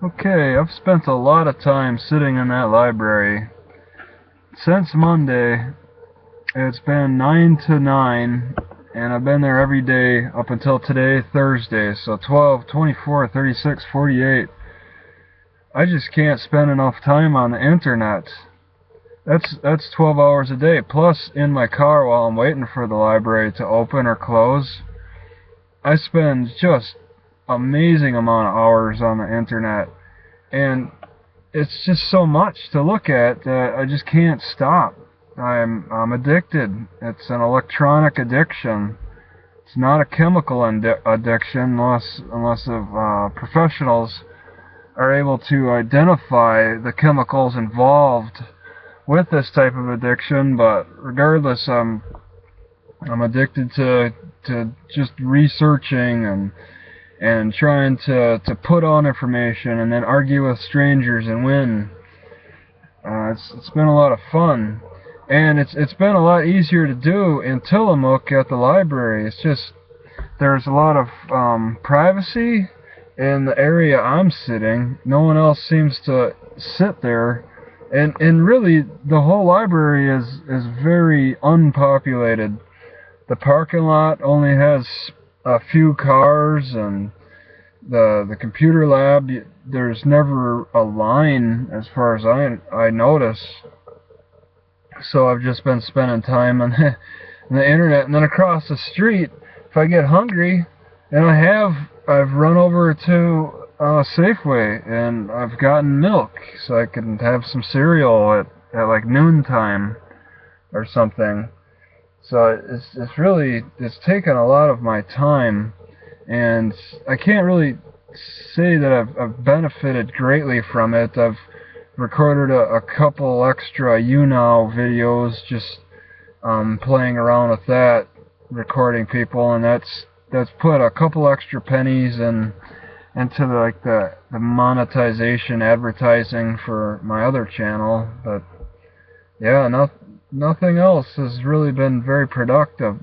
Okay, I've spent a lot of time sitting in that library. Since Monday, it's been 9 to 9, and I've been there every day up until today, Thursday. So 12, 24, 36, 48. I just can't spend enough time on the internet. That's 12 hours a day, plus in my car while I'm waiting for the library to open or close. I spend just amazing amount of hours on the internet, and it's just so much to look at that I just can't stop. I'm addicted. It's an electronic addiction. It's not a chemical addiction unless professionals are able to identify the chemicals involved with this type of addiction. But regardless, I'm addicted to just researching and trying to put on information and then argue with strangers and win. It's been a lot of fun, and it's been a lot easier to do in Tillamook at the library. It's just there's a lot of privacy in the area I'm sitting. No one else seems to sit there, and really the whole library is very unpopulated. The parking lot only has a few cars, and the computer lab, there's never a line as far as I notice. So I've just been spending time on the internet, and then across the street, if I get hungry, and I've run over to Safeway, and I've gotten milk so I can have some cereal at like noontime or something. So it's taken a lot of my time, and I can't really say that I've benefited greatly from it. I've recorded a couple extra YouNow videos, just playing around with that, recording people, and that's put a couple extra pennies into the monetization advertising for my other channel. But yeah, nothing else has really been very productive.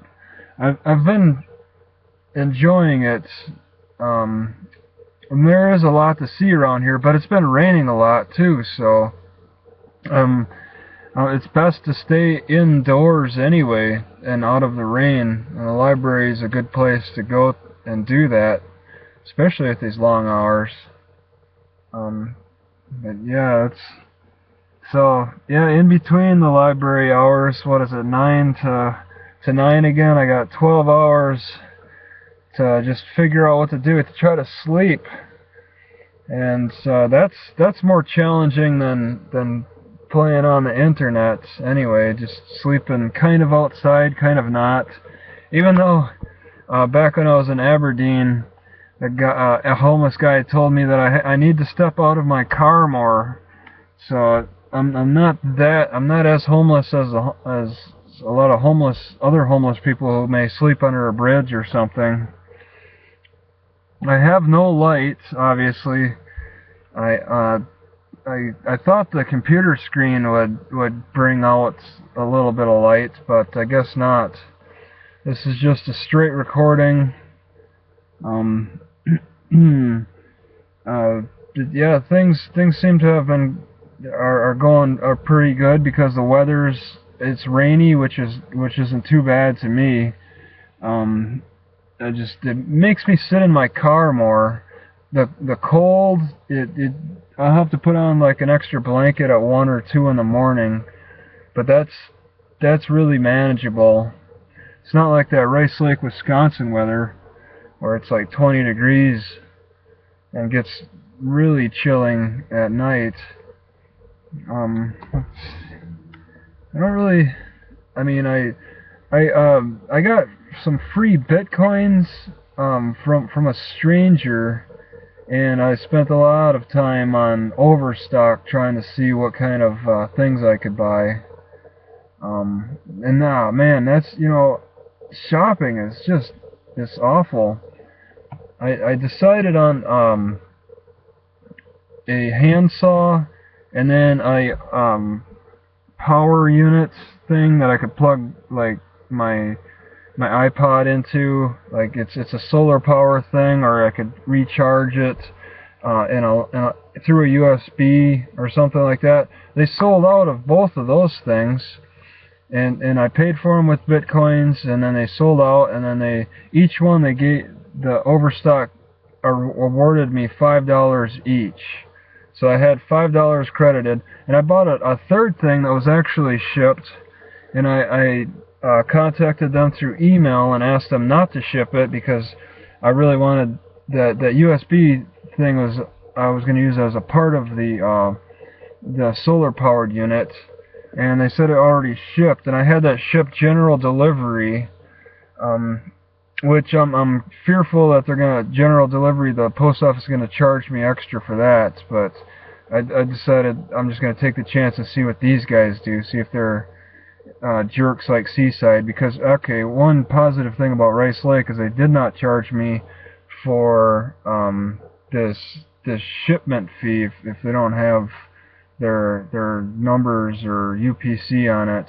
I've been enjoying it. And there is a lot to see around here, but it's been raining a lot too, so it's best to stay indoors anyway and out of the rain. And the library is a good place to go and do that, especially at these long hours. But yeah, in between the library hours, what is it, 9 to 9 again, I got 12 hours to just figure out what to do to try to sleep. And that's more challenging than playing on the internet anyway, just sleeping kind of outside, kind of not. Even though back when I was in Aberdeen, a homeless guy told me that I need to step out of my car more. So I'm not as homeless as a lot of other homeless people who may sleep under a bridge or something. I have no light, obviously. I thought the computer screen would bring out a little bit of light, but I guess not. This is just a straight recording. Yeah, things seem to have been are pretty good because it's rainy, which isn't too bad to me. It makes me sit in my car more. The cold, I'll have to put on like an extra blanket at 1 or 2 in the morning, but that's really manageable. It's not like that Rice Lake, Wisconsin weather where it's like 20 degrees and gets really chilling at night. I don't really. I mean, I got some free bitcoins from a stranger, and I spent a lot of time on Overstock trying to see what kind of things I could buy. And now, man, shopping is just it's awful. I decided on a handsaw, and then a power unit thing that I could plug like my iPod into. Like it's a solar power thing, or I could recharge it. through a USB or something like that. They sold out of both of those things, and I paid for them with bitcoins, and then they sold out, and then each one they gave the Overstock awarded me $5 each. So I had $5 credited, and I bought a third thing that was actually shipped, and I contacted them through email and asked them not to ship it because I really wanted that USB thing I was going to use as a part of the solar powered unit, and they said it already shipped, and I had that shipped general delivery, which I'm fearful that they're going to general delivery. The post office is going to charge me extra for that, but I decided I'm just going to take the chance and see what these guys do, see if they're jerks like Seaside. Because okay, one positive thing about Rice Lake is they did not charge me for this shipment fee if they don't have their numbers or UPC on it.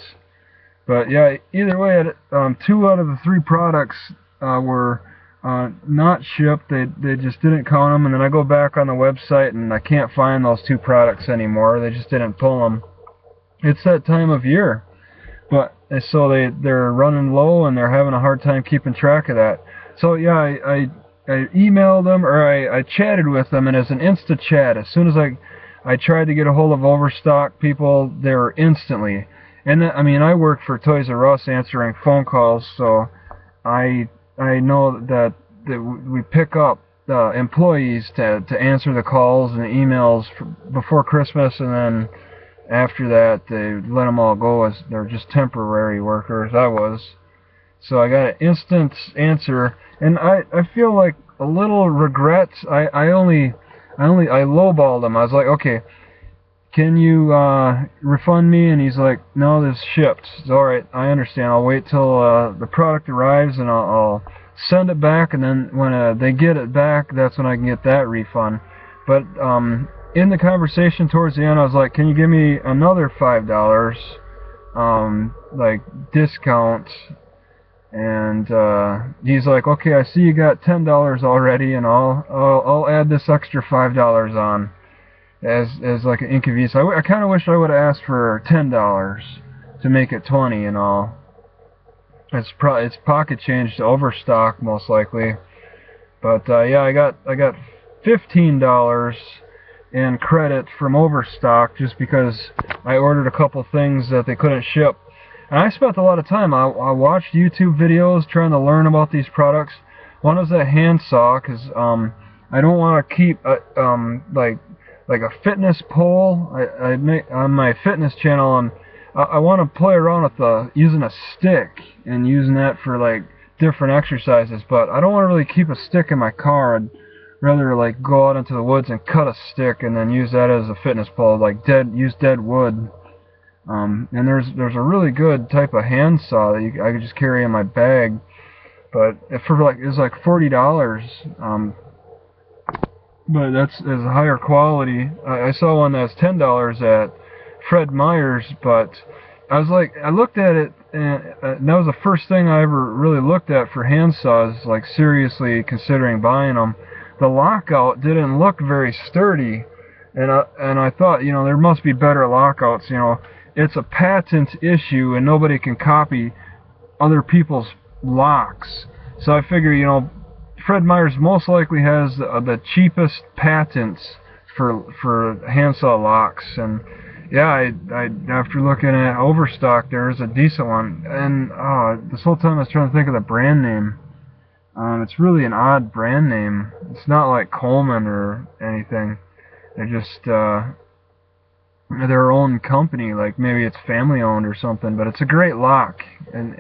But yeah, either way, 2 out of the 3 products were not shipped. They just didn't count them, and then I go back on the website and I can't find those 2 products anymore. They just didn't pull them. It's that time of year, but so they're running low and they're having a hard time keeping track of that. So yeah, I emailed them, or I chatted with them, and as an instant chat, as soon as I tried to get a hold of Overstock people, they were instantly. And I mean, I work for Toys R Us answering phone calls, so I know that we pick up employees to answer the calls and the emails before Christmas, and then after that they let them all go as they're just temporary workers. I was. So I got an instant answer, and I feel like a little regret. I lowballed him. I was like, okay, can you refund me? And he's like, no, this shipped. It's alright, I understand. I'll wait till the product arrives, and I'll send it back, and then when they get it back, that's when I can get that refund. But in the conversation towards the end, I was like, can you give me another $5 like discount? And he's like, okay, I see you got $10 already, and I'll add this extra $5 on as like an inconvenience. I kind of wish I would have asked for $10 to make it 20 and all. It's pocket change to Overstock most likely, but yeah, I got $15 in credit from Overstock just because I ordered a couple things that they couldn't ship. And I spent a lot of time. I watched YouTube videos trying to learn about these products. One was a handsaw, because I don't want to keep like a fitness pole. I make on my fitness channel, and I want to play around with using a stick and using that for like different exercises. But I don't want to really keep a stick in my car. I'd rather like go out into the woods and cut a stick and then use that as a fitness pole, like use dead wood. And there's a really good type of handsaw that I could just carry in my bag, but for like it was like $40. But that's a higher quality. I saw one that's $10 at Fred Meyer's, but I looked at it, and that was the first thing I ever really looked at for handsaws, like seriously considering buying them. The lockout didn't look very sturdy, and I thought, you know, there must be better lockouts, you know. It's a patent issue, and nobody can copy other people's locks. So I figure, you know, Fred Meyer's most likely has the cheapest patents for handsaw locks. And yeah, I after looking at Overstock, there's a decent one. And this whole time I was trying to think of the brand name. It's really an odd brand name. It's not like Coleman or anything. They're just their own company, like maybe it's family owned or something, but it's a great lock. And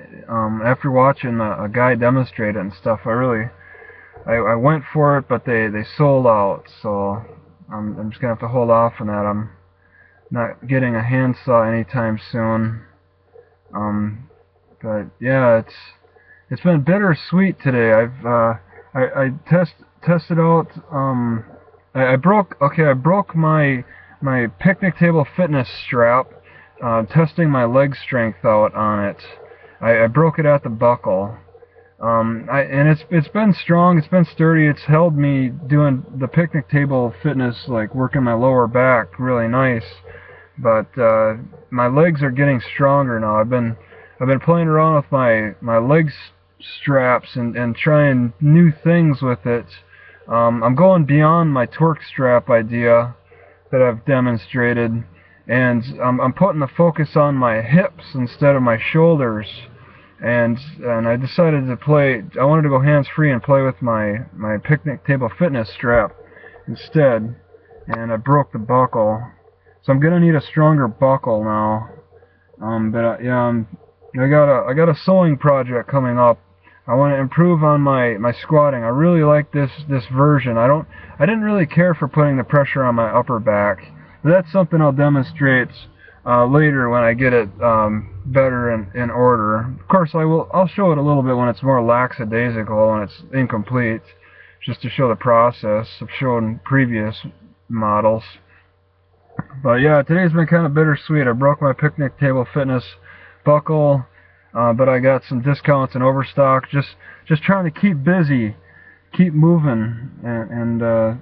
after watching a guy demonstrate it and stuff, I went for it, but they sold out, so I'm just gonna have to hold off on that. I'm not getting a handsaw anytime soon. But yeah, it's been bittersweet today. I tested out. I broke my picnic table fitness strap, testing my leg strength out on it. I broke it at the buckle. And it's been strong, it's been sturdy, it's held me doing the picnic table fitness, like working my lower back really nice. But my legs are getting stronger now. I've been playing around with my leg straps and trying new things with it. I'm going beyond my torque strap idea that I've demonstrated, and I'm putting the focus on my hips instead of my shoulders. And I decided to play. I wanted to go hands-free and play with my picnic table fitness strap instead, and I broke the buckle. So I'm gonna need a stronger buckle now. Yeah, I got a sewing project coming up. I want to improve on my squatting. I really like this version. I didn't really care for putting the pressure on my upper back. But that's something I'll demonstrate later when I get it better in order. Of course, I'll show it a little bit when it's more lackadaisical and it's incomplete, just to show the process of showing previous models. But yeah, today's been kind of bittersweet. I broke my picnic table fitness buckle, but I got some discounts and overstock. Just trying to keep busy, keep moving, and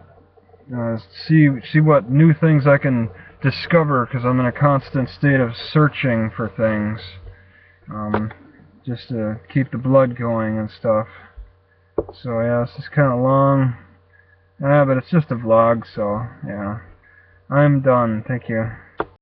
see what new things I can discover, because I'm in a constant state of searching for things, just to keep the blood going and stuff. So yeah, this is kind of long, but it's just a vlog, so yeah. I'm done. Thank you.